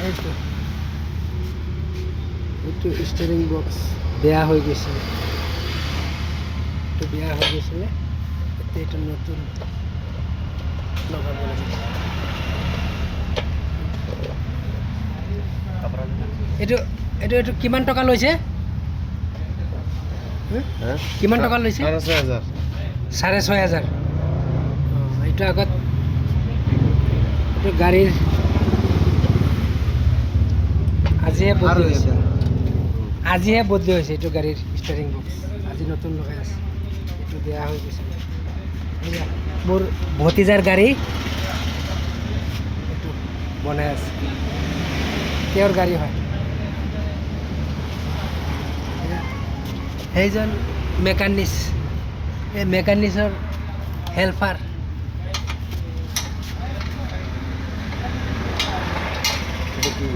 এইটো এইটো steering box বেয়া হৈ গৈছিলে, এইটো বেয়া হৈ গৈছিলে, এতিয়া এইটো নতুন লগাব লাগিব। এইটো এইটো এইটো কিমান টকা লৈছে? কিমান টকা লৈছে? 6,500। 6,500। এইটো আগত এইটো গাড়ীৰ আজিহে বদলি হৈছে, আজিহে বদলি হৈছে এইটো গাড়ীৰ ষ্টাৰিং বক্স, আজি নতুন লগাই আছে, এইটো বেয়া হৈ গৈছে। এয়া মোৰ ভতিজাৰ গাড়ী, এইটো বনাই আছে, তেওঁৰ গাড়ী হয়। সেইজন মেকানিক, এই মেকানিকৰ হেল্পাৰ। এটা কি